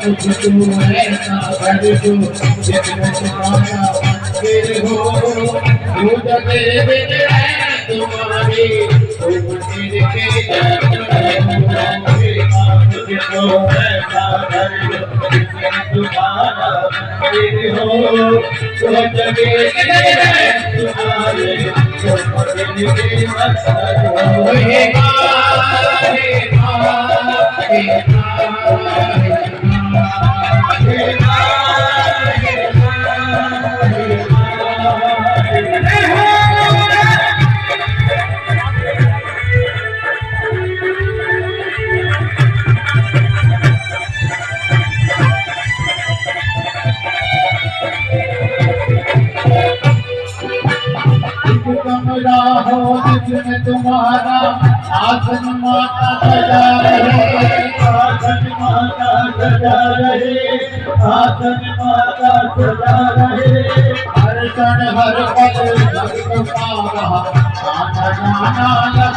तुझको ऐसा कर दो जिसमें तुम्हारा मंदिर हो, दूध के बिन है तुम्हारी कोई मंदिर के तुझको ऐसा कर दो जिसमें तुम्हारा मंदिर हो, दूध के बिन है तुम्हारे कोई मंदिर के मकसद हो। हे कमरा हो जिसमें तुम्हारा आसन माता सजा रहे, आसन माता सजा रहे, आसन माता सजा रहे, हर क्षण हर पल भक्त का आना जाना लगा।